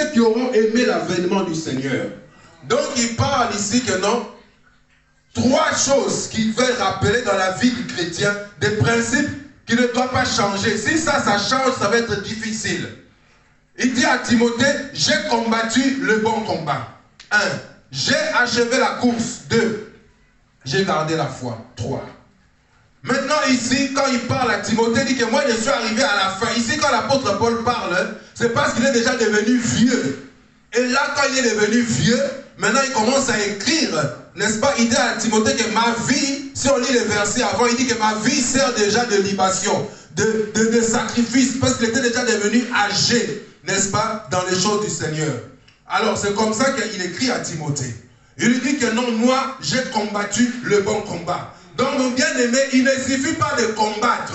ceux qui auront aimé l'avènement du Seigneur. Donc il parle ici que non, trois choses qu'il veut rappeler dans la vie du chrétien, des principes qui ne doivent pas changer. Si ça change, ça va être difficile. Il dit à Timothée, j'ai combattu le bon combat. 1. J'ai achevé la course. 2. J'ai gardé la foi. 3. Maintenant ici, quand il parle à Timothée, il dit que moi je suis arrivé à la fin. Ici, quand l'apôtre Paul parle, c'est parce qu'il est déjà devenu vieux. Et là, quand il est devenu vieux, maintenant il commence à écrire, n'est-ce pas? Il dit à Timothée que ma vie, si on lit les versets avant, il dit que ma vie sert déjà de libation, de sacrifice, parce qu'il était déjà devenu âgé, n'est-ce pas, dans les choses du Seigneur. Alors c'est comme ça qu'il écrit à Timothée. Il lui dit que non, moi j'ai combattu le bon combat. Donc mon bien-aimé, il ne suffit pas de combattre.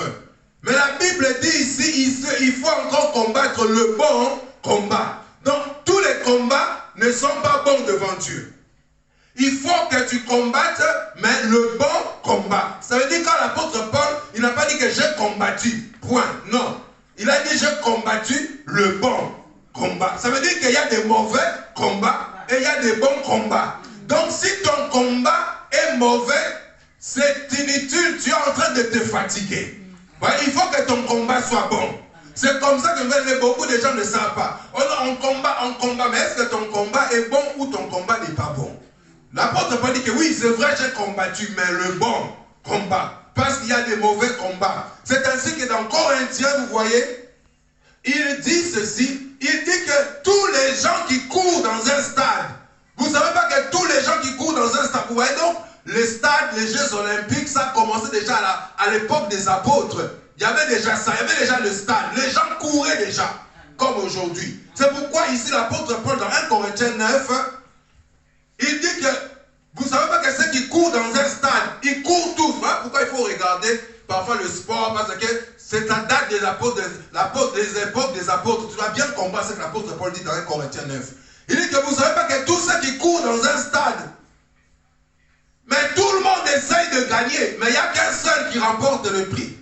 Mais la Bible dit ici, il faut encore combattre le bon combat. Donc tous les combats ne sont pas bons devant Dieu. Il faut que tu combattes, mais le bon combat. Ça veut dire quand l'apôtre Paul, il n'a pas dit que j'ai combattu, point. Non. Il a dit j'ai combattu le bon combat. Ça veut dire qu'il y a des mauvais combats et il y a des bons combats. Donc si ton combat est mauvais, c'est inutile, tu es en train de te fatiguer. Ouais, il faut que ton combat soit bon. C'est comme ça que beaucoup de gens ne savent pas. On combat, mais est-ce que ton combat est bon ou ton combat n'est pas bon? L'apôtre Paul dit que oui, c'est vrai, j'ai combattu, mais le bon combat. Parce qu'il y a des mauvais combats. C'est ainsi que dans Corinthiens, vous voyez, il dit ceci, il dit que tous les gens qui courent dans un stade, vous ne savez pas que tous les gens qui courent dans un stade, vous voyez donc, les stades, les Jeux Olympiques, ça a commencé déjà à l'époque des apôtres. Il y avait déjà ça, il y avait déjà le stade. Les gens couraient déjà, comme aujourd'hui. C'est pourquoi ici l'apôtre Paul, dans 1 Corinthiens 9, il dit que, vous ne savez pas que ceux qui courent dans un stade, ils courent tous. Voilà pourquoi il faut regarder parfois le sport, parce que c'est la date des apôtres, des époques des apôtres. Tu dois bien comprendre ce que l'apôtre Paul dit dans 1 Corinthiens 9. Il dit que vous ne savez pas que tous ceux qui courent dans un stade, mais tout le monde essaye de gagner, mais il n'y a qu'un seul qui remporte le prix.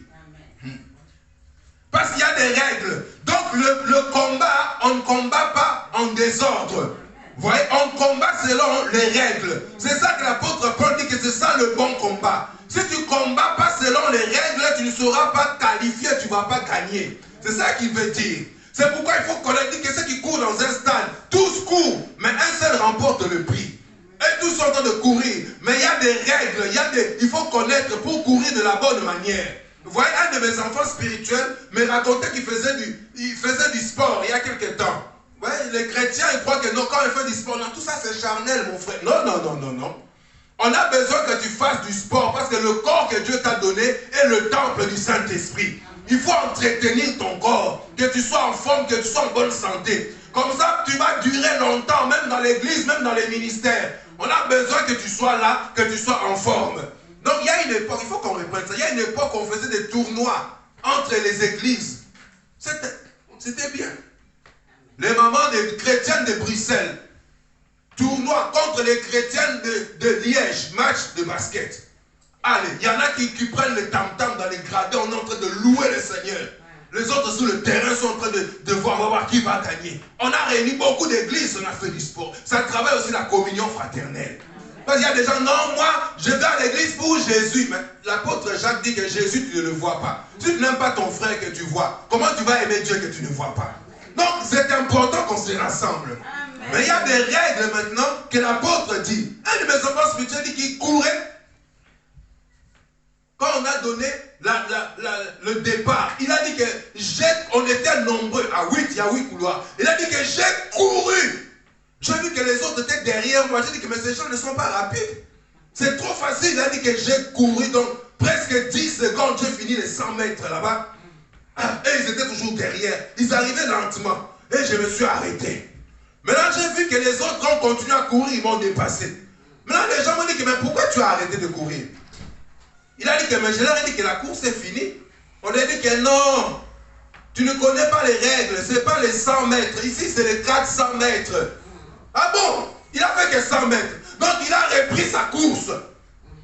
Parce qu'il y a des règles. Donc le combat, on ne combat pas en désordre. Vous voyez, on combat selon les règles. C'est ça que l'apôtre Paul dit que c'est ça le bon combat. Si tu ne combats pas selon les règles, tu ne seras pas qualifié, tu ne vas pas gagner. C'est ça qu'il veut dire. C'est pourquoi il faut connaître que ceux qui courent dans un stade, tous courent, mais un seul remporte le prix. Et tous sont en train de courir. Mais il y a des règles, il faut connaître pour courir de la bonne manière. Vous voyez, un de mes enfants spirituels me racontait qu'il faisait du sport il y a quelques temps. Ouais, les chrétiens, ils croient que non, quand ils font du sport, non, tout ça c'est charnel, mon frère. Non. On a besoin que tu fasses du sport parce que le corps que Dieu t'a donné est le temple du Saint-Esprit. Il faut entretenir ton corps, que tu sois en forme, que tu sois en bonne santé. Comme ça, tu vas durer longtemps, même dans l'église, même dans les ministères. On a besoin que tu sois là, que tu sois en forme. Donc il y a une époque, il faut qu'on reprenne ça, il y a une époque où on faisait des tournois entre les églises. C'était bien. Les mamans des chrétiennes de Bruxelles, tournoi contre les chrétiennes de Liège, match de basket. Allez, il y en a qui prennent le tam-tam dans les gradins, on est en train de louer le Seigneur. Les autres sur le terrain sont en train de voir qui va gagner. On a réuni beaucoup d'églises, on a fait du sport. Ça travaille aussi la communion fraternelle. Parce qu'il y a des gens, non, moi, je vais à l'église pour Jésus. Mais l'apôtre Jacques dit que Jésus, tu ne le vois pas. Si tu n'aimes pas ton frère que tu vois, comment tu vas aimer Dieu que tu ne vois pas? Donc, c'est important qu'on se rassemble. Amen. Mais il y a des règles maintenant que l'apôtre dit. Un de mes enfants spirituels dit qu'il courait. Quand on a donné le départ, il a dit que on était nombreux, à 8, il y a 8 couloirs. Il a dit que j'ai couru. J'ai vu que les autres étaient derrière moi. J'ai dit que mais ces gens ne sont pas rapides. C'est trop facile. Il a dit que j'ai couru. Donc presque 10 secondes, j'ai fini les 100 mètres là-bas. Et ils étaient toujours derrière. Ils arrivaient lentement. Et je me suis arrêté. Maintenant, j'ai vu que les autres ont continué à courir. Ils m'ont dépassé. Maintenant, les gens m'ont dit que mais pourquoi tu as arrêté de courir? Il a dit que mais je leur ai dit que la course est finie. On lui a dit que non. Tu ne connais pas les règles. Ce n'est pas les 100 mètres. Ici, c'est les 400 mètres. Ah bon? Il a fait que 100 mètres. Donc il a repris sa course.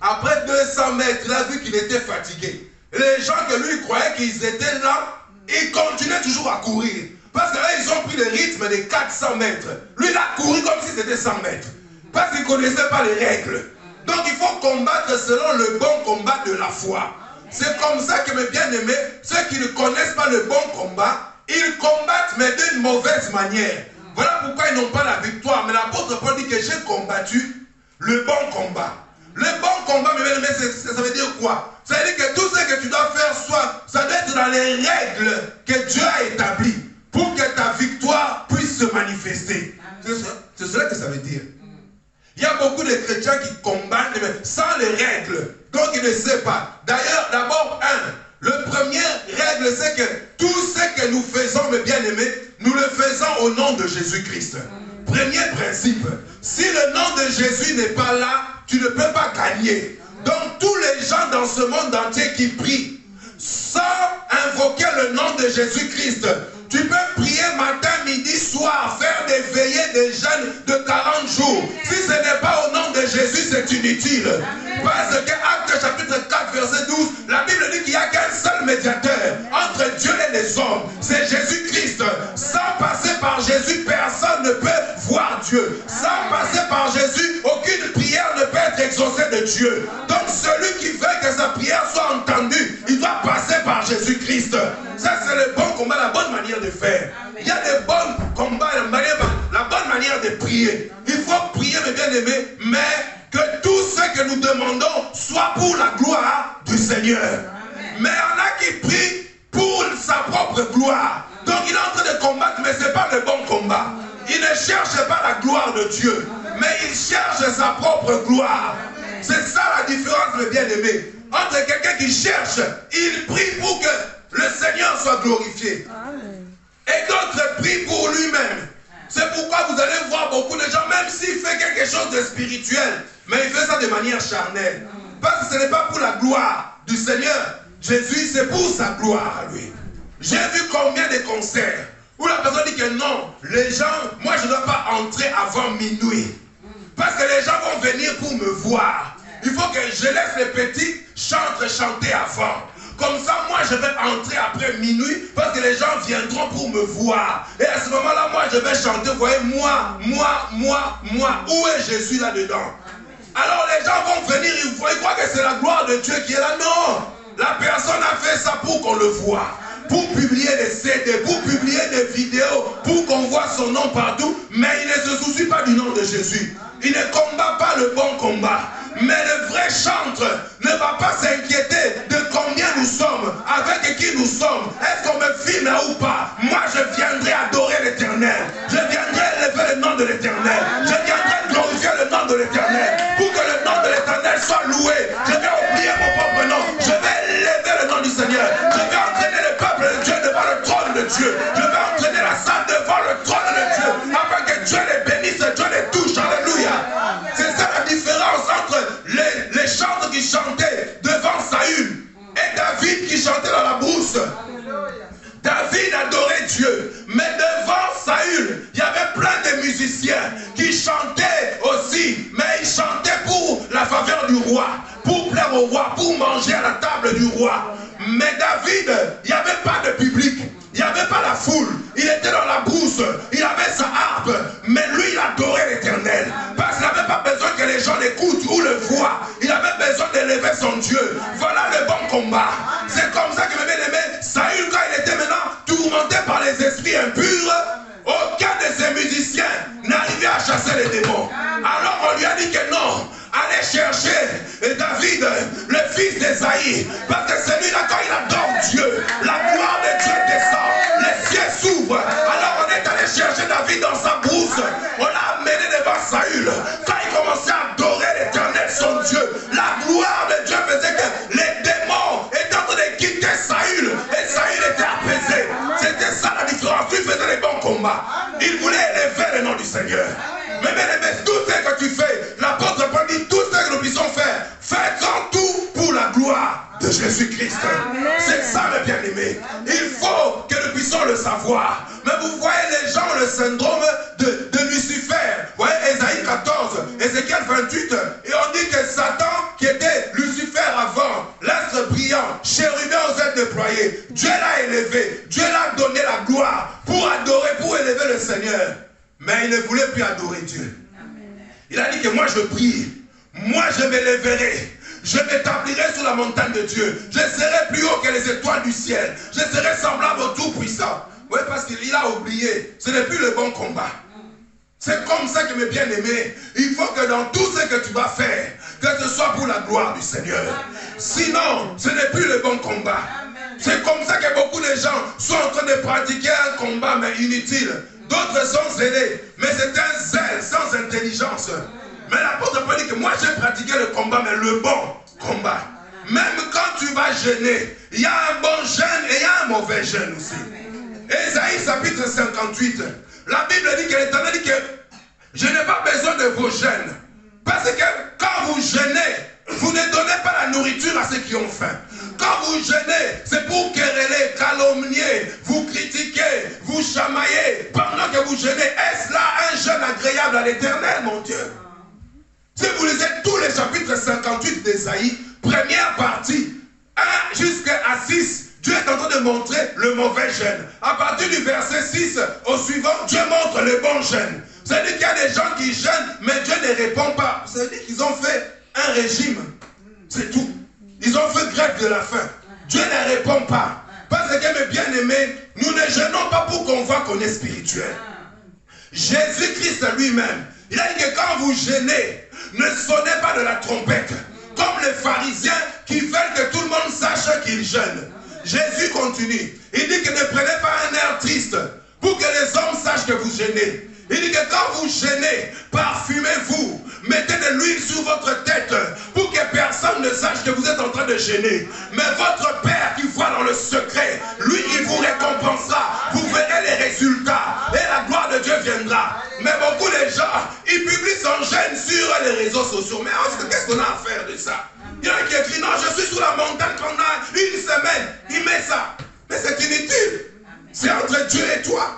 Après 200 mètres, il a vu qu'il était fatigué. Les gens que lui croyaient qu'ils étaient là, ils continuaient toujours à courir. Parce que là, ils ont pris le rythme des 400 mètres. Lui, il a couru comme si c'était 100 mètres. Parce qu'il ne connaissait pas les règles. Donc, il faut combattre selon le bon combat de la foi. C'est comme ça que mes bien-aimés, ceux qui ne connaissent pas le bon combat, ils combattent, mais d'une mauvaise manière. Voilà pourquoi ils n'ont pas la victoire. Mais l'apôtre Paul dit que j'ai combattu le bon combat. Le bon combat, mes bien-aimés, ça veut dire quoi? Ça veut dire que tout ce que tu dois faire, ça doit être dans les règles que Dieu a établies pour que ta victoire puisse se manifester. C'est cela que ça veut dire. Il y a beaucoup de chrétiens qui combattent mais sans les règles. Donc ils ne savent pas. D'ailleurs, d'abord, le premier règle, c'est que tout ce que nous faisons, mes bien-aimés, nous le faisons au nom de Jésus-Christ. Premier principe. Si le nom de Jésus n'est pas là, tu ne peux pas gagner. Donc tous les gens dans ce monde entier qui prient, sans invoquer le nom de Jésus-Christ, tu peux prier matin, midi, soir, faire des veillées, des jeûnes de 40 jours. Si ce n'est pas au nom de Jésus, c'est inutile. Parce que Actes chapitre 4, verset 12, la Bible dit qu'il n'y a qu'un seul médiateur entre Dieu et les hommes. C'est Jésus-Christ. Sans passer par Jésus, personne ne peut voir Dieu. Sans passer par Jésus, aucune prière ne peut être exaucée de Dieu. Donc celui qui veut que sa prière soit entendue, il doit passer par Jésus-Christ. Ça, c'est le bon combat, la bonne manière de faire. Il y a des bons combats, la bonne manière de prier. Il faut prier, mes bien-aimés, mais que tout ce que nous demandons soit pour la gloire du Seigneur. Mais il y en a qui prient pour sa propre gloire. Donc il est en train de combattre, mais ce n'est pas le bon combat. Il ne cherche pas la gloire de Dieu, mais il cherche sa propre gloire. C'est ça la différence, mes bien-aimés. Entre quelqu'un qui cherche, il prie pour que le Seigneur soit glorifié. Et d'autres prient pour lui-même. C'est pourquoi vous allez voir beaucoup de gens, même s'il fait quelque chose de spirituel, mais il fait ça de manière charnelle. Parce que ce n'est pas pour la gloire du Seigneur. Jésus, c'est pour sa gloire à lui. J'ai vu combien de concerts où la personne dit que non, les gens, moi je ne dois pas entrer avant minuit. Parce que les gens vont venir pour me voir. Il faut que je laisse les petits chanter avant. Comme ça, moi, je vais entrer après minuit parce que les gens viendront pour me voir. Et à ce moment-là, moi, je vais chanter. Vous voyez, moi. Où est Jésus là-dedans? Alors, les gens vont venir, ils croient que c'est la gloire de Dieu qui est là. Non! La personne a fait ça pour qu'on le voie. Pour publier des CD, pour publier des vidéos, pour qu'on voit son nom partout. Mais il ne se soucie pas du nom de Jésus. Il ne combat pas le bon combat. Mais le vrai chantre ne va pas s'inquiéter de combien nous sommes, avec qui nous sommes. Est-ce qu'on me filme là ou pas? Moi, je viendrai adorer l'Éternel. Je viendrai élever le nom de l'Éternel. Je viendrai glorifier le nom de l'Éternel. Pour que le nom de l'Éternel soit loué. Je vais oublier mon propre nom. Je vais élever le nom du Seigneur. Je vais entraîner le peuple de Dieu devant le trône de Dieu. Je vais entraîner la salle devant le trône de Dieu. Afin que Dieu les bénisse, Dieu les touche. Alléluia. C'est ça la différence entre les chantres qui chantaient devant Saül et David qui chantait dans la brousse. David adorait Dieu, mais devant Saül, il y avait plein de musiciens qui chantaient aussi, mais ils chantaient pour la faveur du roi, pour plaire au roi, pour manger à la table du roi. Mais David, il n'y avait pas de public, il n'y avait pas la foule, il était dans la brousse, il avait sa harpe, mais lui il adorait l'Éternel, parce qu'il n'avait pas besoin que les gens l'écoutent ou le voient, il avait besoin d'élever son Dieu. Voilà le bon combat. C'est comme ça que mes bien-aimés, Saül, quand il était maintenant tourmenté par les esprits impurs, aucun de ses musiciens n'arrivait à chasser les démons. Alors on lui a dit que non, allez chercher David, le fils d'Esaïe, parce que celui-là, quand il adore Dieu, la gloire de Dieu descend, les cieux s'ouvrent. Alors on est allé chercher David dans sa brousse, on l'a amené devant Saül. Quand il commençait à adorer l'Éternel, son Dieu, la gloire de Dieu faisait que les démons étaient en train de quitter Saül, et Saül était apaisé. C'était ça la différence. Lui faisait les bons combats. Il voulait élever le nom du Seigneur. Mais tout ce que tu fais, l'apôtre Paul dit, tout ce que nous puissions faire, faites-en tout pour la gloire de Jésus-Christ. C'est ça le bien-aimé. Il faut que nous puissions le savoir. Mais vous voyez, les gens ont le syndrome de Lucifer. Vous voyez, Ésaïe 14, Ézéchiel 28, et on dit que Satan, qui était Lucifer avant, l'astre brillant, chérubin aux ailes s'est déployé. Dieu l'a élevé. Dieu l'a donné la gloire pour adorer, pour élever le Seigneur. Mais il ne voulait plus adorer Dieu. Il a dit que moi je prie. Moi je m'élèverai. Je m'établirai sur la montagne de Dieu. Je serai plus haut que les étoiles du ciel. Je serai semblable au Tout-Puissant. Oui, parce qu'il a oublié. Ce n'est plus le bon combat. C'est comme ça que mes bien-aimés, il faut que dans tout ce que tu vas faire, que ce soit pour la gloire du Seigneur. Sinon, ce n'est plus le bon combat. C'est comme ça que beaucoup de gens sont en train de pratiquer un combat, mais inutile. D'autres sont zélés, mais c'est un zèle sans intelligence. Mais l'apôtre Paul dit que moi j'ai pratiqué le combat, mais le bon combat. Même quand tu vas jeûner, il y a un bon jeûne et il y a un mauvais jeûne aussi. Ésaïe chapitre 58, la Bible dit que l'Éternel dit que je n'ai pas besoin de vos jeûnes. Parce que quand vous jeûnez, vous ne donnez pas la nourriture à ceux qui ont faim. Quand vous jeûnez, c'est pour quereller, calomnier, vous critiquer, vous chamailler. Pendant que vous jeûnez, est-ce là un jeûne agréable à l'Éternel, mon Dieu? Si vous lisez tous les chapitres 58 d'Ésaïe, première partie, 1 jusqu'à 6, Dieu est en train de montrer le mauvais jeûne. À partir du verset 6 au suivant, Dieu montre le bon jeûne. C'est-à-dire qu'il y a des gens qui jeûnent, mais Dieu ne répond pas. C'est-à-dire qu'ils ont fait un régime. C'est tout. Ils ont fait grève de la faim. Dieu ne répond pas. Parce que mes bien-aimés, nous ne jeûnons pas pour qu'on voit qu'on est spirituel. Jésus-Christ lui-même, il a dit que quand vous jeûnez, ne sonnez pas de la trompette. Comme les pharisiens qui veulent que tout le monde sache qu'ils jeûnent. Jésus continue. Il dit que ne prenez pas un air triste pour que les hommes sachent que vous jeûnez. Il dit que quand vous jeûnez, parfumez-vous. Mettez de l'huile sur votre tête pour que personne ne sache que vous êtes en train de jeûner. Mais votre Père qui voit dans le secret, lui, il vous récompensera. Vous verrez les résultats et la gloire de Dieu viendra. Mais beaucoup de gens, ils publient son jeûne sur les réseaux sociaux. Mais qu'est-ce qu'on a à faire de ça? Il y en a qui écrit, non, je suis sur la montagne pendant une semaine. Il met ça. Mais c'est inutile. C'est entre Dieu et toi.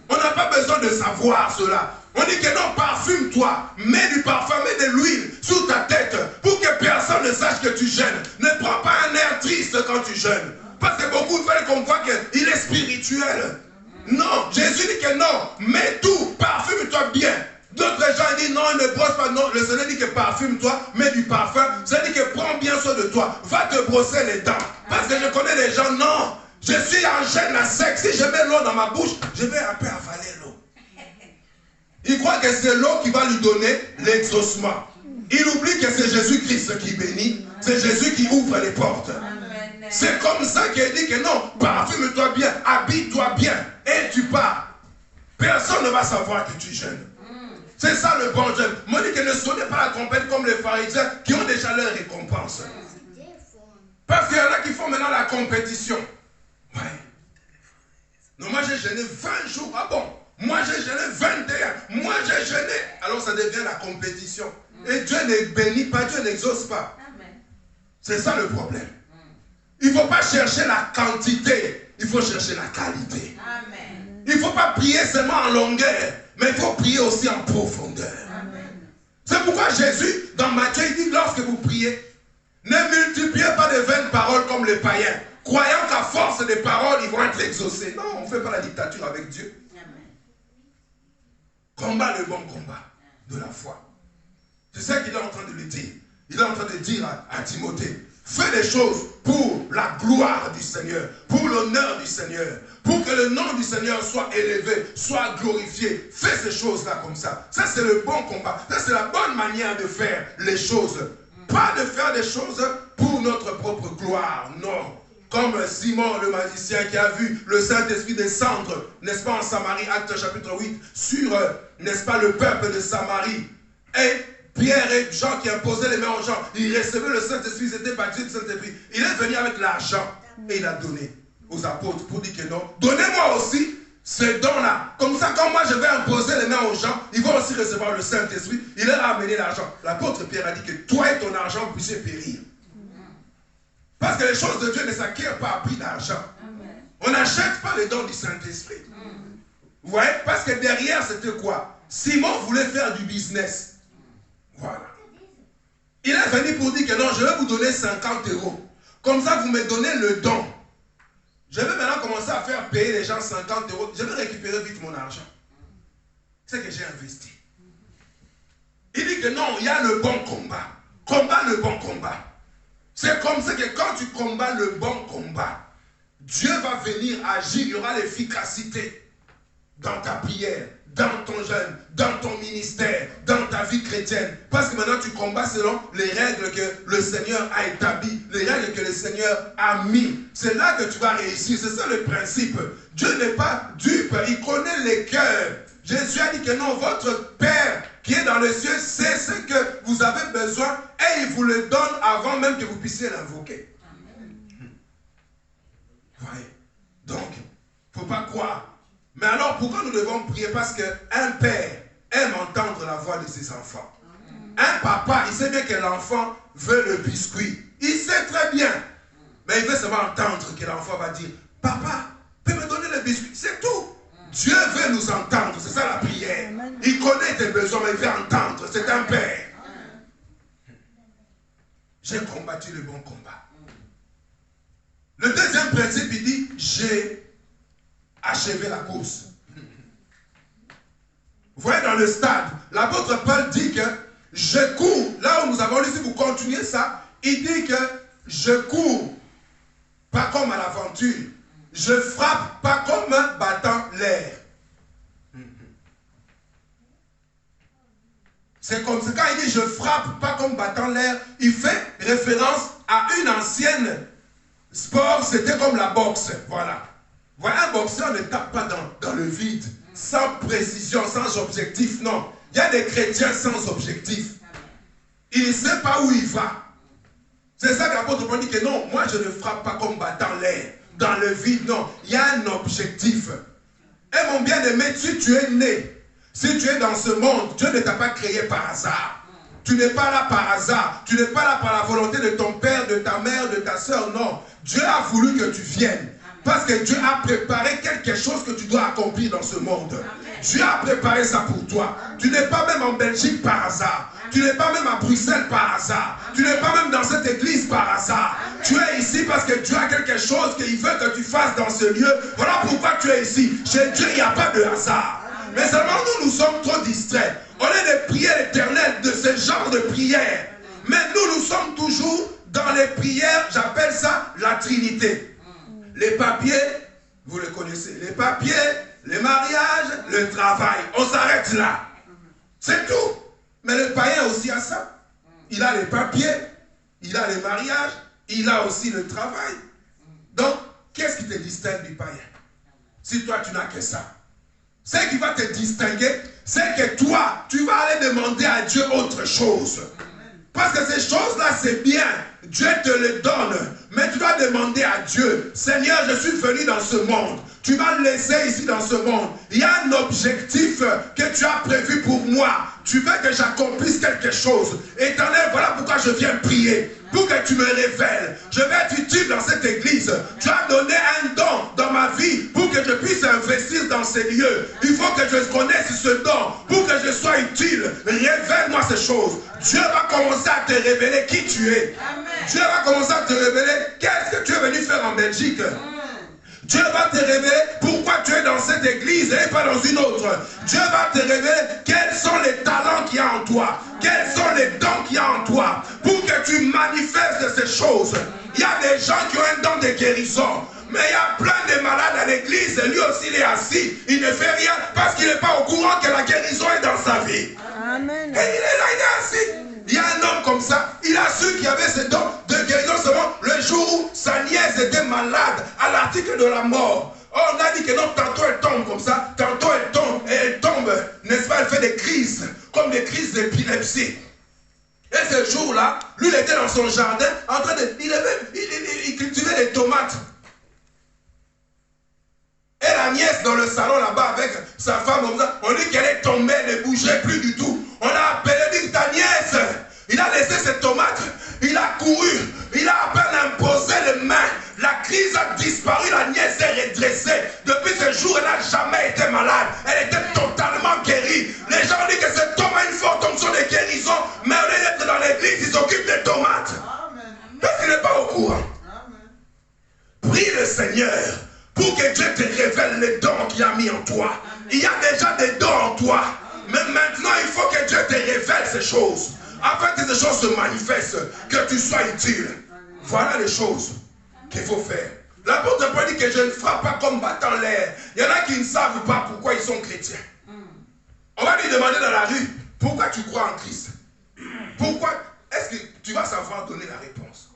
On n'a pas besoin de savoir cela. On dit que non, parfume-toi. Mets du parfum, mets de l'huile sur ta tête pour que personne ne sache que tu jeûnes. Ne prends pas un air triste quand tu jeûnes. Parce que beaucoup veulent qu'on voit qu'il est spirituel. Non, Jésus dit que non. Mets tout, parfume-toi bien. D'autres gens disent non, ne brosse pas. Non, le Seigneur dit que parfume-toi, mets du parfum. Ça dit que prends bien soin de toi. Va te brosser les dents. Parce que je connais des gens, non. Je suis en jeûne à sec. Si je mets l'eau dans ma bouche, je vais un peu avaler l'eau. Il croit que c'est l'eau qui va lui donner l'exaucement. Il oublie que c'est Jésus-Christ qui bénit. C'est Jésus qui ouvre les portes. C'est comme ça qu'il dit que non, parfume-toi bien, habille-toi bien, et tu pars. Personne ne va savoir que tu jeûnes. C'est ça le bon jeûne. Moi, je dis que ne sonnez pas la trompette comme les pharisiens qui ont déjà leur récompense. Parce qu'il y en a qui font maintenant la compétition. Ouais. Non, moi j'ai jeûné 20 jours. Ah bon? Moi j'ai jeûné 21. Moi j'ai jeûné. Alors ça devient la compétition. Et Dieu ne bénit pas, Dieu n'exauce pas. C'est ça le problème. Il ne faut pas chercher la quantité, il faut chercher la qualité. Amen. Il ne faut pas prier seulement en longueur, mais il faut prier aussi en profondeur. C'est pourquoi Jésus, dans Matthieu, il dit, lorsque vous priez, ne multipliez pas de vaines paroles comme les païens, croyant qu'à force de paroles, ils vont être exaucés. Non, on ne fait pas la dictature avec Dieu. Combat le bon combat de la foi. C'est ça qu'il est en train de lui dire. Il est en train de dire à Timothée, fais des choses pour la gloire du Seigneur, pour l'honneur du Seigneur, pour que le nom du Seigneur soit élevé, soit glorifié. Fais ces choses-là comme ça. Ça, c'est le bon combat. Ça, c'est la bonne manière de faire les choses. Pas de faire des choses pour notre propre gloire, non. Comme Simon le magicien qui a vu le Saint-Esprit descendre, n'est-ce pas, en Samarie, Actes chapitre 8, sur, n'est-ce pas, le peuple de Samarie. Et Pierre et Jean qui imposaient les mains aux gens, ils recevaient le Saint-Esprit, ils étaient baptisés du Saint-Esprit. Il est venu avec l'argent et il a donné aux apôtres pour dire que non, donnez-moi aussi ce don-là. Comme ça, quand moi je vais imposer les mains aux gens, ils vont aussi recevoir le Saint-Esprit. Il leur a amené l'argent. L'apôtre Pierre a dit que toi et ton argent puissiez périr. Parce que les choses de Dieu ne s'acquièrent pas à prix d'argent. On n'achète pas les dons du Saint-Esprit. Vous voyez? Parce que derrière, c'était quoi? Simon voulait faire du business. Voilà. Il est venu pour dire que non, je vais vous donner 50 €. Comme ça, vous me donnez le don. Je vais maintenant commencer à faire payer les gens 50 €. Je vais récupérer vite mon argent. C'est que j'ai investi. Il dit que non, il y a le bon combat. Combat le bon combat. C'est comme ça que quand tu combats le bon combat, Dieu va venir agir, il y aura l'efficacité dans ta prière, dans ton jeûne, dans ton ministère, dans ta vie chrétienne. Parce que maintenant tu combats selon les règles que le Seigneur a établies, les règles que le Seigneur a mis. C'est là que tu vas réussir. C'est ça le principe. Dieu n'est pas dupe, il connaît les cœurs. Jésus a dit que non, votre Père qui est dans les cieux sait ce que vous avez besoin et il vous le donne avant même que vous puissiez l'invoquer. Voyez. Donc, il ne faut pas croire. Mais alors, pourquoi nous devons prier? Parce qu'un père aime entendre la voix de ses enfants. Un papa, il sait bien que l'enfant veut le biscuit. Il sait très bien. Mais il veut seulement entendre que l'enfant va dire, papa, peux me donner le biscuit? C'est tout. Dieu veut nous entendre. C'est ça la prière. Il connaît tes besoins, mais il veut entendre. C'est un père. J'ai combattu le bon combat. Le deuxième principe, il dit, j'ai achevé la course. Vous voyez dans le stade, l'apôtre Paul dit que je cours. Là où nous avons lu, si vous continuez ça, il dit que je cours, pas comme à l'aventure. Je frappe, pas comme battant l'air. C'est comme ça. Quand il dit je frappe, pas comme battant l'air, il fait référence à une ancienne sport, c'était comme la boxe. Voilà. Voilà, un boxeur ne tape pas dans le vide, sans précision, sans objectif. Non. Il y a des chrétiens sans objectif. Il ne sait pas où il va. C'est ça que l'apôtre Paul dit que non, moi je ne frappe pas comme battant l'air, dans le vide. Non, il y a un objectif. Et mon bien-aimé, si tu es né, si tu es dans ce monde, Dieu ne t'a pas créé par hasard. Tu n'es pas là par hasard. Tu n'es pas là par la volonté de ton père, de ta mère, de ta soeur. Non. Dieu a voulu que tu viennes. Parce que Dieu a préparé quelque chose que tu dois accomplir dans ce monde. Dieu a préparé ça pour toi. Tu n'es pas même en Belgique par hasard. Tu n'es pas même à Bruxelles par hasard. Tu n'es pas même dans cette église par hasard. Tu es ici parce que Dieu a quelque chose qu'il veut que tu fasses dans ce lieu. Voilà pourquoi tu es ici. Chez Dieu, il n'y a pas de hasard. Mais seulement nous sommes trop distraits. Au lieu de prier l'Éternel de ce genre de prière. Mais nous sommes toujours dans les prières, j'appelle ça la Trinité. Les papiers, vous le connaissez. Les papiers, les mariages, le travail. On s'arrête là. C'est tout. Mais le païen aussi a ça. Il a les papiers, il a les mariages, il a aussi le travail. Donc, qu'est-ce qui te distingue du païen? Si toi, tu n'as que ça. Ce qui va te distinguer, c'est que toi, tu vas aller demander à Dieu autre chose. Parce que ces choses-là, c'est bien. Dieu te les donne. Mais tu dois demander à Dieu, Seigneur, je suis venu dans ce monde. Tu m'as laissé ici dans ce monde. Il y a un objectif que tu as prévu pour moi. Tu veux que j'accomplisse quelque chose. Éternel, voilà pourquoi je viens prier. Pour que tu me révèles. Je vais être utile dans cette église. Tu as donné un don dans ma vie pour que je puisse investir dans ces lieux. Il faut que je connaisse ce don pour que je sois utile. Révèle-moi ces choses. Dieu va commencer à te révéler qui tu es. Amen. Dieu va commencer à te révéler qu'est-ce que tu es venu faire en Belgique. Dieu va te révéler pourquoi tu es dans cette église et pas dans une autre. Dieu va te révéler quels sont les talents qu'il y a en toi. Quels sont les dons qu'il y a en toi. Pour que tu manifestes ces choses. Il y a des gens qui ont un don de guérison. Mais il y a plein de malades à l'église. Lui aussi, il est assis. Il ne fait rien parce qu'il n'est pas au courant que la guérison est dans sa vie. Amen. Et il est là, il est assis. Il y a un homme comme ça, il a su qu'il y avait ce don de guérison seulement le jour où sa nièce était malade à l'article de la mort. Oh, on a dit que non, tantôt elle tombe comme ça, tantôt elle tombe, et elle tombe, n'est-ce pas, elle fait des crises, comme des crises d'épilepsie. Et ce jour-là, lui, il était dans son jardin, en train de, il cultivait des tomates. Et la nièce dans le salon là-bas avec sa femme comme ça, on dit qu'elle est tombée, elle ne bougeait plus du tout. On a appelé, dit ta nièce, il a laissé ses tomates, il a couru, il a à peine imposé les mains, la crise a disparu, la nièce est redressée. Depuis ce jour, elle n'a jamais été malade, elle était totalement guérie. Les gens disent que cet homme a une forte onction de guérison, mais au lieu d'être dans l'église, il s'occupe des tomates. Parce qu'il n'est pas au courant. Prie le Seigneur. mis en toi. Il y a déjà des dons en toi. Mais maintenant, il faut que Dieu te révèle ces choses. Afin que ces choses se manifestent, que tu sois utile. Voilà les choses qu'il faut faire. L'apôtre Paul dit que je ne frappe pas comme battant l'air. Il y en a qui ne savent pas pourquoi ils sont chrétiens. On va lui demander dans la rue, pourquoi tu crois en Christ? Pourquoi? Est-ce que tu vas savoir donner la réponse?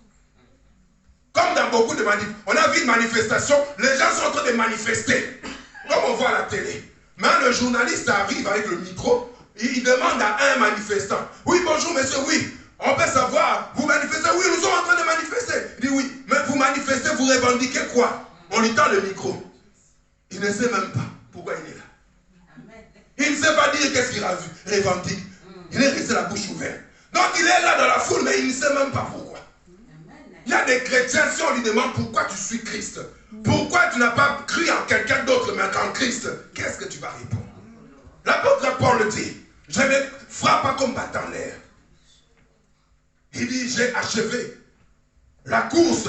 Comme dans beaucoup de manifestations, on a vu une manifestation, les gens sont en train de manifester, comme on voit à la télé. Mais le journaliste arrive avec le micro, il demande à un manifestant, oui bonjour monsieur, oui, on peut savoir, vous manifestez, oui nous sommes en train de manifester. Il dit oui, mais vous manifestez, vous revendiquez quoi? On lui tend le micro. Il ne sait même pas pourquoi il est là. Il ne sait pas dire qu'est-ce qu'il a vu, revendique. Il est resté la bouche ouverte. Donc il est là dans la foule, mais il ne sait même pas pourquoi. Il y a des chrétiens, si on lui demande pourquoi tu suis Christ, pourquoi tu n'as pas cru en quelqu'un d'autre mais qu'en Christ, qu'est-ce que tu vas répondre? L'apôtre Paul le dit, je ne frappe pas comme battant l'air. Il dit, j'ai achevé la course.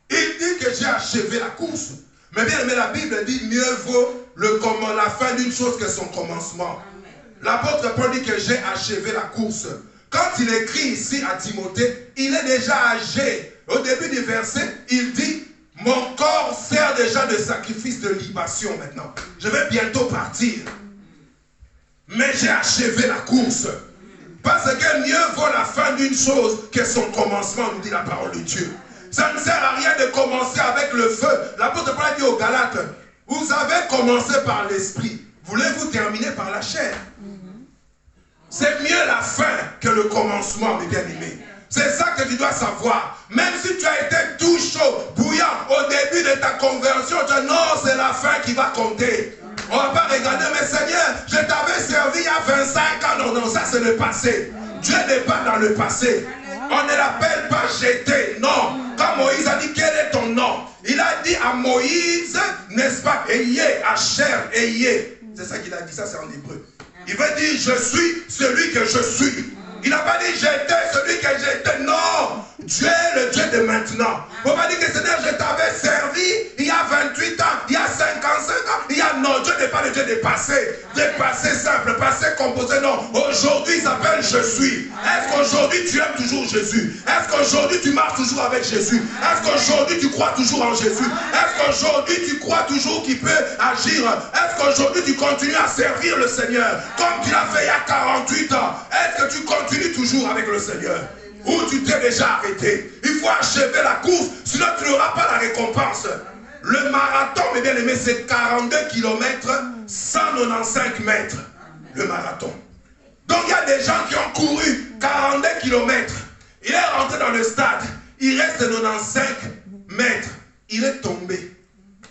Il dit que j'ai achevé la course. Mais bien aimé, la Bible dit, mieux vaut la fin d'une chose que son commencement. L'apôtre Paul dit que j'ai achevé la course. Quand il écrit ici à Timothée, il est déjà âgé. Au début du verset, il dit, mon corps sert déjà de sacrifice de libation maintenant. Je vais bientôt partir. Mais j'ai achevé la course. Parce que mieux vaut la fin d'une chose que son commencement, nous dit la parole de Dieu. Ça ne sert à rien de commencer avec le feu. L'apôtre Paul dit aux Galates, vous avez commencé par l'esprit. Voulez-vous terminer par la chair? C'est mieux la fin que le commencement, mes bien-aimés. C'est ça que tu dois savoir. Même si tu as été tout chaud, bouillant au début de ta conversion, tu dis non, c'est la fin qui va compter. On ne va pas regarder, mais Seigneur, je t'avais servi il y a 25 ans. Non, non, ça c'est le passé. Dieu n'est pas dans le passé. On ne l'appelle pas jeter. Non. Quand Moïse a dit quel est ton nom, il a dit à Moïse, n'est-ce pas, Ayé, Asher, Ayé. C'est ça qu'il a dit, ça c'est en hébreu. Il veut dire je suis celui que je suis. Il n'a pas dit j'étais celui que j'étais. Non, Dieu est le Dieu de maintenant. On va dire que Seigneur, je t'avais servi il y a 28 ans, il y a 55 ans. Non, Dieu n'est pas le Dieu des passés. Des passés simples, passés composés. Non, aujourd'hui il s'appelle je suis. Est-ce qu'aujourd'hui tu aimes toujours Jésus? Est-ce qu'aujourd'hui tu marches toujours avec Jésus? Est-ce qu'aujourd'hui tu crois toujours en Jésus? Est-ce qu'aujourd'hui tu crois toujours qu'il peut agir? Est-ce qu'aujourd'hui tu continues à servir le Seigneur comme tu l'as fait il y a 48 ans? Est-ce que tu continues toujours avec le Seigneur? Ou tu t'es déjà arrêté? Il faut achever la course, sinon tu n'auras pas la récompense. Le marathon, mes bien-aimés, c'est 42 km, 195 mètres. Le marathon. Donc il y a des gens qui ont couru 42 km. Il est rentré dans le stade. Il reste 95 mètres. Il est tombé.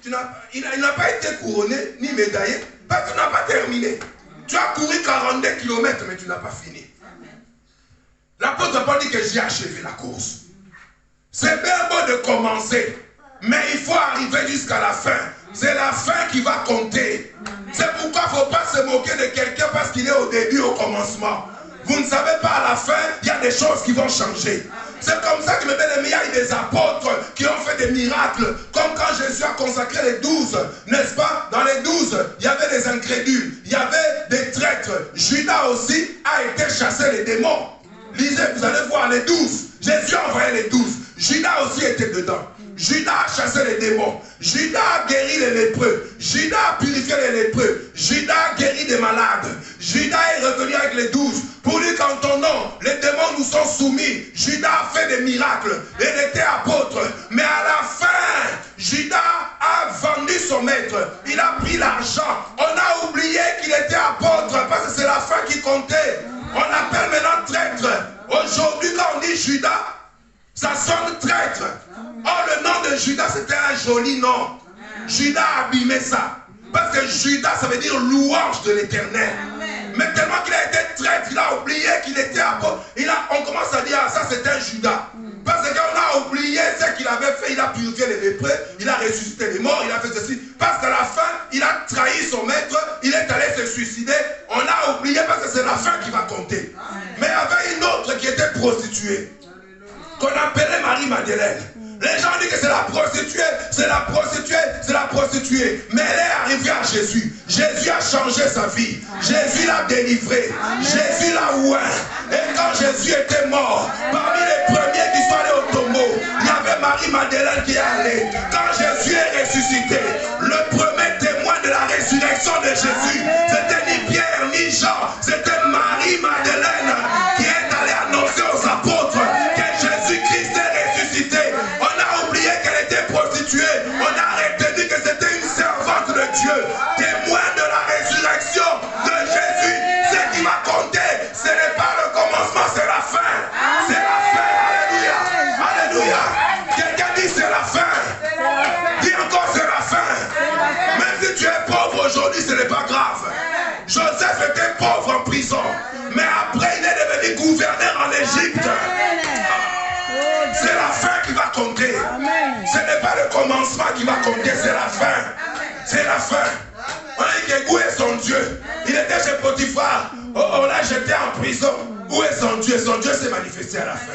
Il n'a pas été couronné ni médaillé parce que tu n'as pas terminé. Tu as couru 42 km mais tu n'as pas fini. L'apôtre Paul dit que j'ai achevé la course. C'est bien beau de commencer, mais il faut arriver jusqu'à la fin. C'est la fin qui va compter. C'est pourquoi il ne faut pas se moquer de quelqu'un parce qu'il est au début, au commencement. Vous ne savez pas, à la fin, il y a des choses qui vont changer. C'est comme ça que mes bien-aimés, il y a eu des apôtres qui ont fait des miracles. Comme quand Jésus a consacré les 12, n'est-ce pas? Dans les 12, il y avait des incrédules, il y avait des traîtres. Judas aussi a été chasser les démons. Lisez, vous allez voir les 12. Jésus a envoyé les 12. Judas aussi était dedans. Judas a chassé les démons. Judas a guéri les lépreux. Judas a purifié les lépreux. Judas a guéri des malades. Judas est revenu avec les 12. Pour lui qu'en ton nom, les démons nous sont soumis. Judas a fait des miracles. Il était apôtre. Mais à la fin, Judas a vendu son maître. Il a pris l'argent. On a oublié qu'il était apôtre parce que c'est la fin qui comptait. On appelle maintenant traître. Aujourd'hui, quand on dit Judas, ça sonne traître. Or, le nom de Judas, c'était un joli nom. Judas a abîmé ça. Parce que Judas, ça veut dire louange de l'Éternel. Mais tellement qu'il a été traître, il a oublié qu'il était apôtre. On commence à dire, ah, ça c'est un Judas. Parce qu'on a oublié ce qu'il avait fait. Il a purifié les lépreux, il a ressuscité les morts, il a fait ceci. Parce qu'à la fin, il a trahi son maître, il est allé se suicider. On a oublié parce que c'est la fin qui va compter. Mais il y avait une autre qui était prostituée, qu'on appelait Marie-Madeleine. Les gens disent que c'est la prostituée, c'est la prostituée, c'est la prostituée. Mais elle est arrivée à Jésus. Jésus a changé sa vie. Jésus l'a délivré. Jésus l'a oint. Et quand Jésus était mort, parmi les premiers qui sont allés au tombeau, il y avait Marie-Madeleine qui est allée. Quand Jésus est ressuscité, le premier témoin de la résurrection de Jésus, c'était ni Pierre ni Jean, c'était Marie-Madeleine qui est allée annoncer aux apôtres que Jésus-Christ est ressuscité. On a oublié qu'elle était prostituée. On a retenu que c'était une servante de Dieu, témoin de la résurrection de Jésus. Ce qui va compter, ce n'est pas le commencement, c'est la fin. C'est la fin. Alléluia. Alléluia. Quelqu'un dit c'est la fin. Dis encore c'est la fin. Même si tu es pauvre aujourd'hui, ce n'est pas grave. Joseph était pauvre en prison, mais après il est devenu gouverneur en Égypte. C'est la fin qui va compter. Ce n'est pas le commencement qui va compter, c'est la fin. C'est la fin. On a dit où est son Dieu? Il était chez Potiphar. On l'a jeté en prison. Où est son Dieu? Son Dieu s'est manifesté à la fin.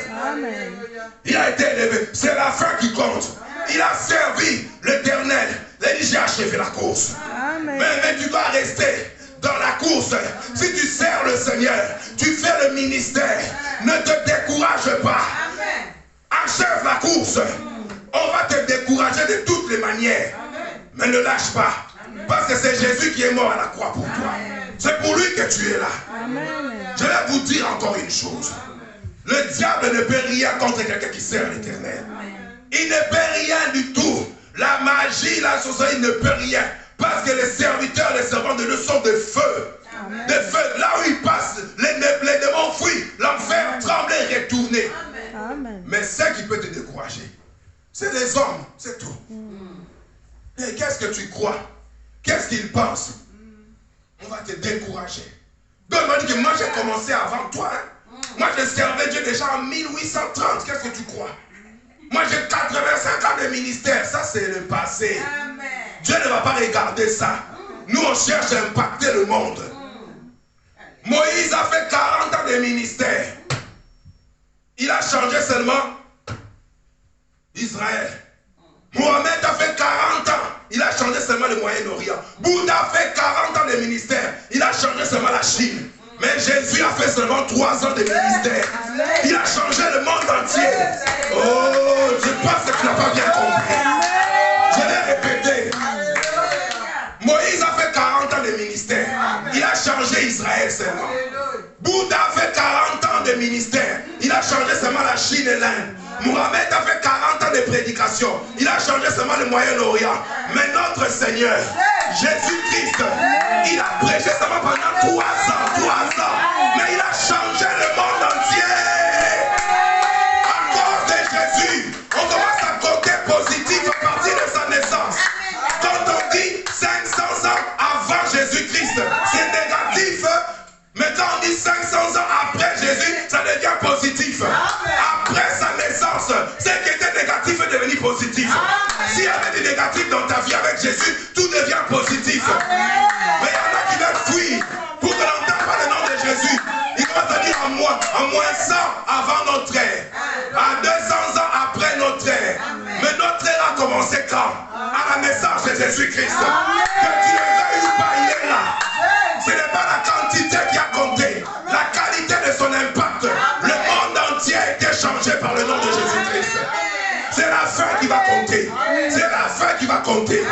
Il a été élevé. C'est la fin qui compte. Il a servi l'Éternel. Il a dit j'ai achevé la course. Mais tu dois rester dans la course. Si tu sers le Seigneur, tu fais le ministère. Ne te décourage pas. Achève la course. On va te décourager de toutes les manières. Mais ne lâche pas. Parce que c'est Jésus qui est mort à la croix pour toi. C'est pour lui que tu es là. Je vais vous dire encore une chose. Le diable ne peut rien contre quelqu'un qui sert l'Éternel. Il ne peut rien du tout. La magie, la sorcellerie, il ne peut rien. Parce que les serviteurs, les servants de Dieu sont de feu. De feu. Là où ils passent, les démons fuient. L'enfer tremble et retourne. Mais ce qui peut te décourager, c'est les hommes, c'est tout. Et qu'est-ce que tu crois? Qu'est-ce qu'ils pensent? On va te décourager. Donc on va dire que moi j'ai commencé avant toi. Hein? Moi je servais Dieu déjà en 1830. Qu'est-ce que tu crois? Moi j'ai 85 ans de ministère. Ça c'est le passé. Amen. Dieu ne va pas regarder ça. Nous on cherche à impacter le monde. Moïse a fait 40 ans de ministère. Il a changé seulement Israël. Mohamed a fait 40 ans. Il a changé seulement le Moyen-Orient. Bouddha a fait 40 ans de ministère. Il a changé seulement la Chine. Mais Jésus a fait seulement 3 ans de ministère. Il a changé le monde entier. Oh, je pense que tu n'as pas bien compris. Je l'ai répété. Moïse a fait 40 ans de ministère. Il a changé Israël seulement. Bouddha a fait 40 ans de ministère. Il a changé seulement la Chine et l'Inde. Mohamed a fait 40 ans de prédication. Il a changé seulement le Moyen-Orient. Mais notre Seigneur, Jésus-Christ, il a prêché seulement pendant 3 ans. Mais il a changé le monde entier. À cause de Jésus, on commence à compter positif à partir de sa naissance. Quand on dit 500 ans avant Jésus-Christ, c'est négatif. Mais quand on dit 500 ans après Jésus, ça devient positif. Après sa naissance, ce qui était négatif est devenu positif. S'il y avait du négatif dans ta vie avec Jésus, tout devient positif. Mais il y en a qui veulent fuir pour que l'on n'entende pas le nom de Jésus. Ils commencent à dire en moins 100 avant notre ère, à 200 ans après notre ère. Mais notre ère a commencé quand? À la naissance de Jésus-Christ. Que tu le veuilles ou pas, il est là. Ce n'est pas la quantité qui a compté, la qualité de son impact. Le monde entier a été changé par le nom de Jésus-Christ. C'est la fin qui va compter. C'est la fin qui va compter.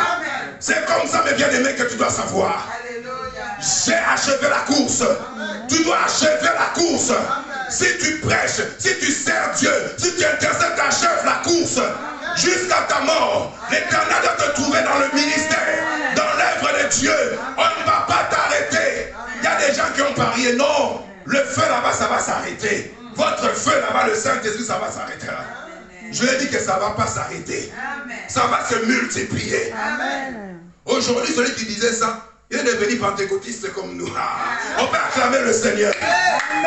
C'est comme ça, mes bien-aimés, que tu dois savoir. J'ai achevé la course. Tu dois achever la course. Si tu prêches, si tu sers Dieu, si tu intercèdes, achève la course. Jusqu'à ta mort, l'Éternel doit te trouver dans le ministère, dans l'œuvre de Dieu. On ne va pas t'arrêter. Il y a des gens qui ont parié. Non, le feu là-bas, ça va s'arrêter. Votre feu là-bas, le Saint-Esprit, ça va s'arrêter. Je lui ai dit que ça ne va pas s'arrêter. Ça va se multiplier. Aujourd'hui, celui qui disait ça, il est devenu pentecôtiste comme nous. On peut acclamer le Seigneur.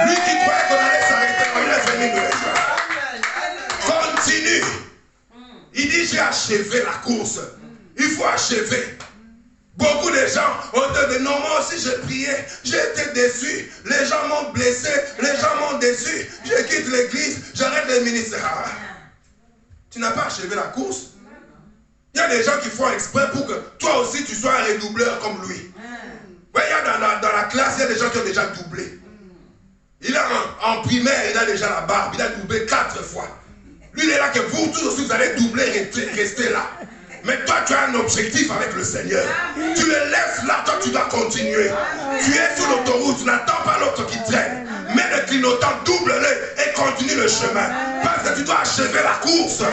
Lui qui croyait qu'on allait s'arrêter, il est venu nous rejoindre. Continue. Il dit j'ai achevé la course. Il faut achever. Beaucoup de gens ont dit non, moi aussi j'ai prié, j'ai été déçu, les gens m'ont blessé, les gens m'ont déçu, je quitte l'église, j'arrête le ministère. tu n'as pas achevé la course. Il y a des gens qui font exprès pour que toi aussi tu sois un redoubleur comme lui. Ouais, il y a dans la classe, il y a des gens qui ont déjà doublé. Il a en primaire, il a déjà la barbe, il a doublé 4 fois. Lui, il est là que vous tous aussi, vous allez doubler et rester là. Mais toi, tu as un objectif avec le Seigneur. Tu le laisses là, toi, tu dois continuer. Tu es sur l'autoroute, tu n'attends pas l'autre qui traîne. Mets le clignotant, double-le et continue le chemin. Parce que tu dois achever la course.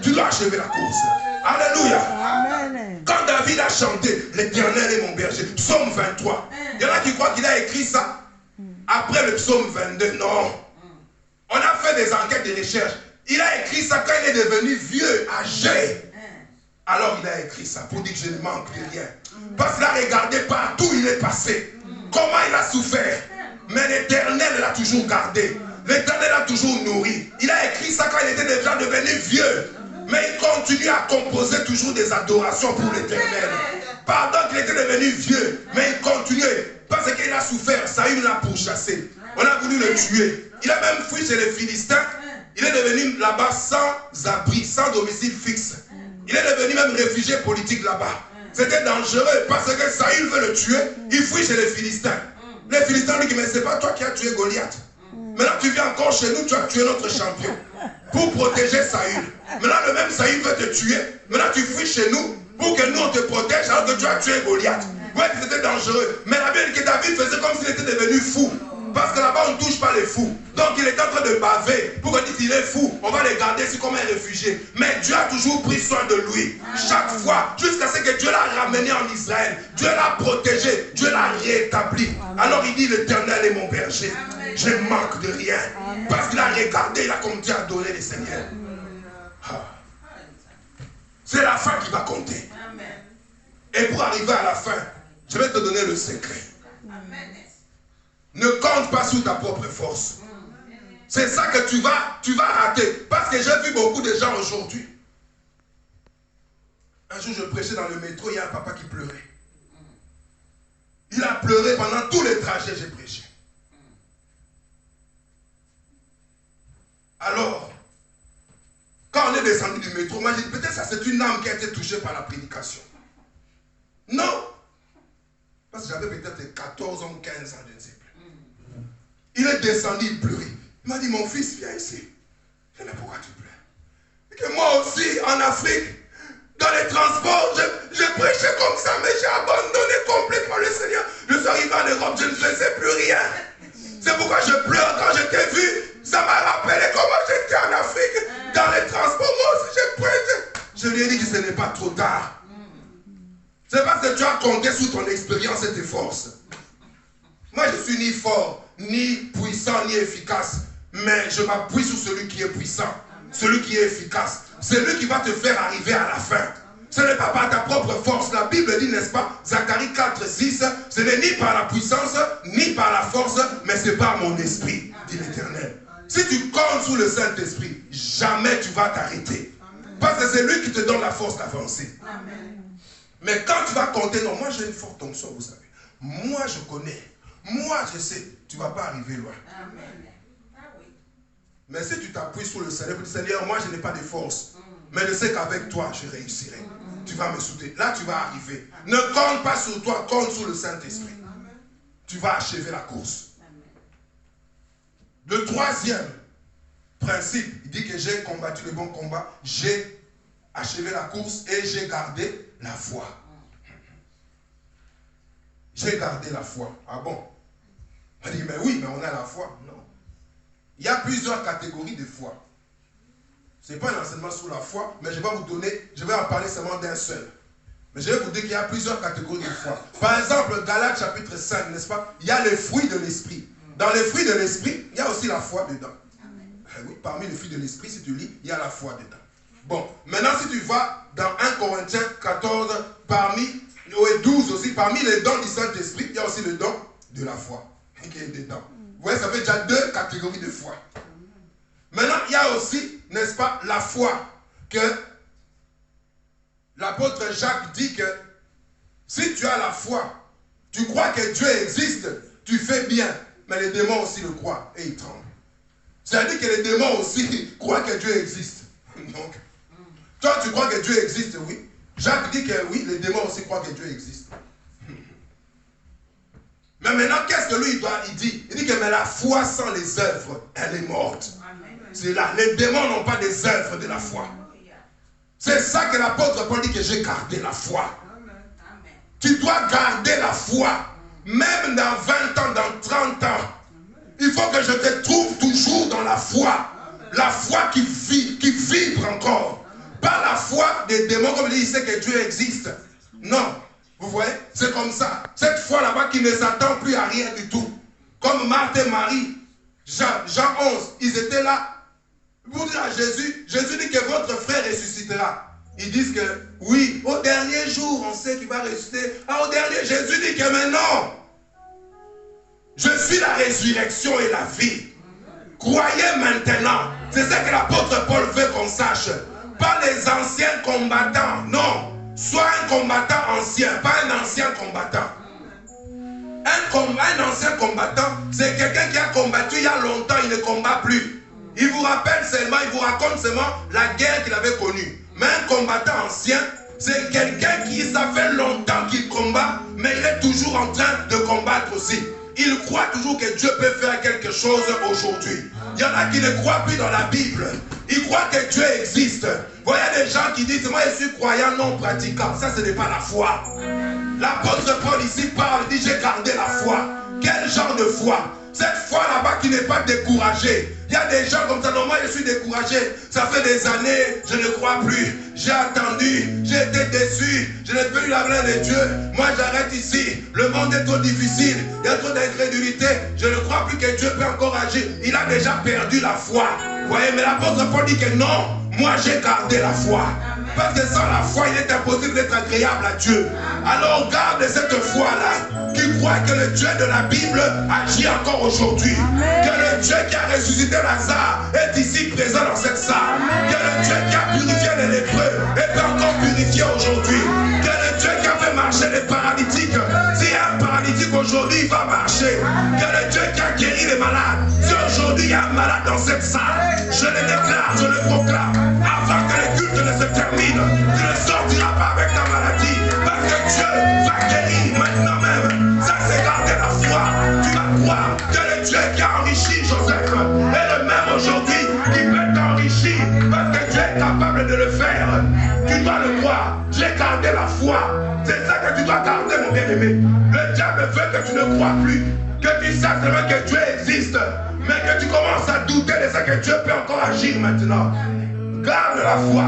Tu dois achever la course. Alléluia. Quand David a chanté, l'Éternel est mon berger, psaume 23, il y en a qui croient qu'il a écrit ça après le psaume 22. Non. On a fait des enquêtes, des recherches. Il a écrit ça quand il est devenu vieux, âgé. Alors il a écrit ça pour dire que je ne manque de rien. Parce qu'il a regardé partout où il est passé. Comment il a souffert. Mais l'Éternel l'a toujours gardé. L'Éternel l'a toujours nourri. Il a écrit ça quand il était déjà devenu vieux. Mais il continue à composer toujours des adorations pour l'Éternel. Pendant qu'il était devenu vieux, mais il continuait. Parce qu'il a souffert. Saül l'a pourchassé. On a voulu le tuer. Il a même fui chez les Philistins. Il est devenu là-bas sans abri, sans domicile fixe. Il est devenu même réfugié politique là-bas. C'était dangereux parce que Saül veut le tuer. Il fuit chez les Philistins. Les Philistins lui disent, mais c'est pas toi qui as tué Goliath. Maintenant tu viens encore chez nous, tu as tué notre champion. Pour protéger Saül. Maintenant le même Saül veut te tuer. Maintenant tu fuis chez nous pour que nous on te protège alors que tu as tué Goliath. Ouais, c'était dangereux. Mais la Bible dit que David faisait comme s'il était devenu fou. Parce que là-bas, on ne touche pas les fous. Donc, il est en train de baver. Pour qu'on dise qu'il est fou, on va le garder ici comme un réfugié. Mais Dieu a toujours pris soin de lui. Chaque fois, jusqu'à ce que Dieu l'a ramené en Israël. Dieu l'a protégé. Dieu l'a rétabli. Alors, il dit, l'Éternel est mon berger. Je ne manque de rien. Parce qu'il a regardé, il a continué à adorer le Seigneur. C'est la fin qui va compter. Et pour arriver à la fin, je vais te donner le secret. Ne compte pas sur ta propre force. C'est ça que tu vas rater. Parce que j'ai vu beaucoup de gens aujourd'hui. Un jour, je prêchais dans le métro, il y a un papa qui pleurait. Il a pleuré pendant tous les trajets que j'ai prêché. Alors, quand on est descendu du métro, moi j'ai dit, peut-être ça c'est une âme qui a été touchée par la prédication. Non. Parce que j'avais peut-être 14 ans, 15 ans, je ne sais plus. Il est descendu, il pleurait. Il m'a dit, mon fils, viens ici. Je dis, mais pourquoi tu pleures? Et que moi aussi, en Afrique, dans les transports, je prêchais comme ça, mais j'ai abandonné complètement le Seigneur. Je suis arrivé en Europe, je ne faisais plus rien. C'est pourquoi je pleure. Quand je t'ai vu, ça m'a rappelé comment j'étais en Afrique. Dans les transports, moi aussi, je prêchais. Je lui ai dit que ce n'est pas trop tard. C'est parce que tu as compté sur ton expérience et tes forces. Moi, je suis ni fort, ni puissant, ni efficace. Mais je m'appuie sur celui qui est puissant, celui qui est efficace. C'est lui qui va te faire arriver à la fin. Ce n'est pas par ta propre force. La Bible dit, n'est-ce pas, Zacharie 4, 6, ce n'est ni par la puissance, ni par la force, mais c'est par mon esprit, dit l'Éternel. Si tu comptes sur le Saint-Esprit, jamais tu vas t'arrêter. Parce que c'est lui qui te donne la force d'avancer. Mais quand tu vas compter, non, moi j'ai une forte onction, vous savez. Moi je connais. Moi je sais. Tu ne vas pas arriver loin. Mais si tu t'appuies sur le Seigneur, tu dis, Seigneur, moi je n'ai pas de force. Mais je sais qu'avec toi, je réussirai. Tu vas me soutenir. Là, tu vas arriver. Ne compte pas sur toi, compte sur le Saint-Esprit. Tu vas achever la course. Le troisième principe, il dit que j'ai combattu le bon combat, j'ai achevé la course et j'ai gardé la foi. J'ai gardé la foi. Ah bon? On dit, mais oui, mais on a la foi. Non. Il y a plusieurs catégories de foi. Ce n'est pas un enseignement sur la foi, mais je vais vous donner, je vais en parler seulement d'un seul. Mais je vais vous dire qu'il y a plusieurs catégories de foi. Par exemple, Galates chapitre 5, n'est-ce pas? Il y a les fruits de l'esprit. Dans les fruits de l'esprit, il y a aussi la foi dedans. Oui, parmi les fruits de l'esprit, si tu lis, il y a la foi dedans. Bon, maintenant si tu vas dans 1 Corinthiens 14, parmi, 12 aussi, parmi les dons du Saint-Esprit, il y a aussi le don de la foi qui est dedans. Vous voyez, ça fait déjà deux catégories de foi. Maintenant, il y a aussi, n'est-ce pas, la foi que l'apôtre Jacques dit que si tu as la foi, tu crois que Dieu existe, tu fais bien, mais les démons aussi le croient et ils tremblent. C'est-à-dire que les démons aussi croient que Dieu existe. Donc, Toi, tu crois que Dieu existe, oui. Jacques dit que oui, les démons aussi croient que Dieu existe. Mais maintenant, qu'est-ce que lui il dit? Il dit que mais la foi sans les œuvres, elle est morte. C'est là. Les démons n'ont pas des œuvres de la foi. C'est ça que l'apôtre Paul dit que j'ai gardé la foi. Tu dois garder la foi. Même dans 20 ans, dans 30 ans. Il faut que je te trouve toujours dans la foi. La foi qui vibre encore. Pas la foi des démons comme il dit, il sait que Dieu existe. Non. Vous voyez? C'est comme ça. Cette foi là-bas qui ne s'attend plus à rien du tout. Comme Marthe et Marie, Jean 11, ils étaient là. Pour dire à Jésus, Jésus dit que votre frère ressuscitera. Ils disent que oui, au dernier jour, on sait qu'il va ressusciter. Ah, au dernier, Jésus dit que mais non. Je suis la résurrection et la vie. Croyez maintenant. C'est ça que l'apôtre Paul veut qu'on sache. Pas les anciens combattants, non. Sois un combattant ancien, pas un ancien combattant. Un ancien combattant, c'est quelqu'un qui a combattu il y a longtemps, il ne combat plus. Il vous rappelle seulement, il vous raconte seulement la guerre qu'il avait connue. Mais un combattant ancien, c'est quelqu'un qui, ça fait longtemps qu'il combat, mais il est toujours en train de combattre aussi. Il croit toujours que Dieu peut faire quelque chose aujourd'hui. Il y en a qui ne croient plus dans la Bible. Ils croient que Dieu existe. Vous voyez des gens qui disent, moi je suis croyant non pratiquant. Ça, ce n'est pas la foi. L'apôtre Paul ici parle, il dit, j'ai gardé la foi. Quel genre de foi? Cette foi là-bas qui n'est pas découragée. Il y a des gens comme ça, non, moi je suis découragé. Ça fait des années, je ne crois plus. J'ai attendu, j'ai été déçu. Je n'ai plus la main de Dieu. Moi j'arrête ici. Le monde est trop difficile. Il y a trop d'incrédulité. Je ne crois plus que Dieu peut encore agir. Il a déjà perdu la foi. Vous voyez, mais l'apôtre Paul dit que non, moi j'ai gardé la foi. Parce que sans la foi, il est impossible d'être agréable à Dieu. Alors garde cette foi-là, qui croit que le Dieu de la Bible agit encore aujourd'hui. Que le Dieu qui a ressuscité Lazare est ici présent dans cette salle. Que le Dieu qui a purifié les lépreux est encore purifié aujourd'hui. Que le Dieu qui a fait marcher les paralytiques, s'il y a un paralytique aujourd'hui, il va marcher. Que le Dieu qui a guéri les malades, si aujourd'hui il y a un malade dans cette salle, je le déclare, je le proclame, avant que le culte ne se termine. Tu ne sortiras pas avec ta maladie, parce que Dieu va guérir maintenant même. Ça, c'est garder la foi. Tu vas croire que le Dieu qui a enrichi Joseph est le même aujourd'hui qui peut t'enrichir, parce que Dieu est capable de le faire. Tu dois le croire. J'ai gardé la foi. C'est ça que tu dois garder, mon bien-aimé. Le diable veut que tu ne crois plus, que tu saches seulement que Dieu existe, mais que tu commences à douter de ça, que Dieu peut encore agir maintenant. Garde la foi.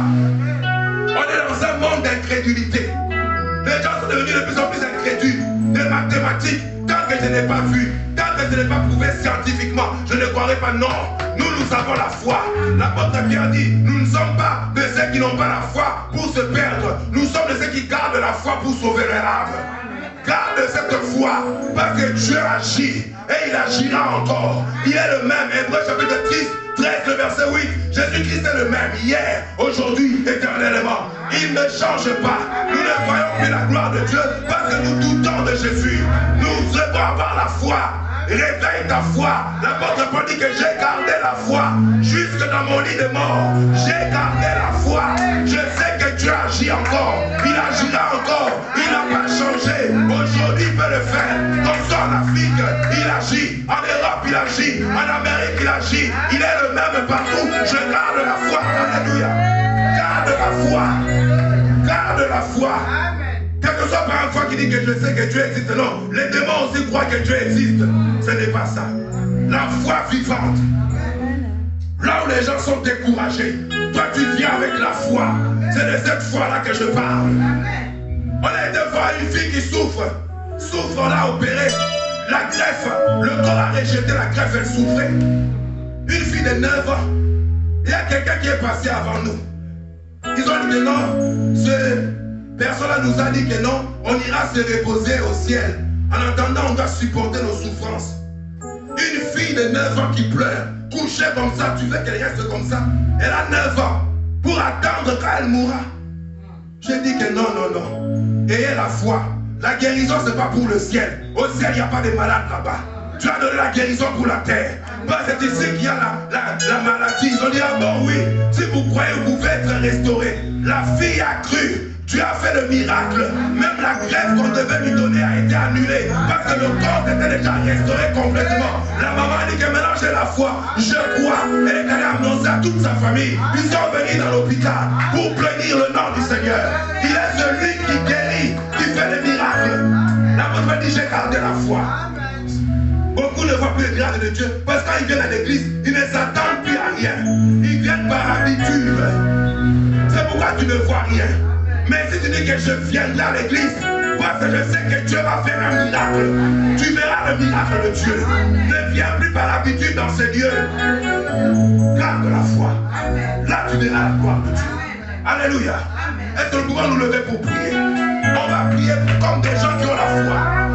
On est dans un monde d'incrédulité. Les gens sont devenus de plus en plus incrédules. Des mathématiques, tant que je n'ai pas vu, tant que je n'ai pas prouvé scientifiquement, je ne croirai pas. Non, nous avons la foi. L'apôtre Pierre dit, nous ne sommes pas de ceux qui n'ont pas la foi pour se perdre. Nous sommes de ceux qui gardent la foi pour sauver leur âme. Garde cette foi, parce que Dieu agit et il agira encore. Il est le même. Hébreux chapitre 13, le verset 8. Jésus-Christ est le même hier, aujourd'hui, éternellement. Il ne change pas. Nous ne voyons plus la gloire de Dieu parce que nous doutons de Jésus. Nous devons avoir la foi. Réveille ta foi. L'apôtre Paul dit que j'ai gardé la foi jusque dans mon lit de mort. J'ai gardé la foi. Je sais que Dieu agit encore. Il agira encore. Il n'a pas changé. Aujourd'hui, il peut le faire. Comme ça en Afrique, il agit. En Europe, il agit. En Amérique, il agit. Il est le même partout. Je garde la foi. Alléluia. Garde la foi. Garde la foi. Quel que soit par une foi qui dit que je sais que Dieu existe, non. Les démons aussi croient que Dieu existe. Ce n'est pas ça. La foi vivante. Là où les gens sont découragés, toi tu viens avec la foi. C'est de cette foi-là que je parle. On est devant une fille qui souffre. Souffre, on l'a opérée. La greffe, le corps a rejeté la greffe, elle souffrait. Une fille de 9 ans. Il y a quelqu'un qui est passé avant nous. Ils ont dit que non, ce personne-là nous a dit que non, on ira se reposer au ciel. En attendant, on doit supporter nos souffrances. Une fille de 9 ans qui pleure, couchée comme ça, tu veux qu'elle reste comme ça. Elle a 9 ans pour attendre quand elle mourra. J'ai dit que non, non, non. Ayez la foi. La guérison, ce n'est pas pour le ciel. Au ciel, il n'y a pas de malades là-bas. Tu as donné la guérison pour la terre. Bah, c'est ici qu'il y a la maladie. Ils ont dit, ah bon, oui, si vous croyez, vous pouvez être restauré. La fille a cru. Dieu a fait le miracle. Même la greffe qu'on devait lui donner a été annulée. Parce que le corps était déjà restauré complètement. La maman a dit que maintenant j'ai la foi. Je crois. Elle est allée annoncer à toute sa famille. Ils sont venus dans l'hôpital pour bénir le nom du Seigneur. Il est celui qui guérit, qui fait les miracles. L'apôtre dit, j'ai gardé la foi. Beaucoup ne voient plus les miracles de Dieu. Parce que quand ils viennent à l'église, ils ne s'attendent plus à rien. Ils viennent par habitude. C'est pourquoi tu ne vois rien. Mais si tu dis que je viendrai à l'église, parce que je sais que Dieu va faire un miracle, tu verras le miracle de Dieu. Ne viens plus par habitude dans ces lieux. Garde la foi. Là, tu verras la gloire de Dieu. Alléluia. Est-ce que nous pouvons nous lever pour prier? On va prier comme des gens qui ont la foi.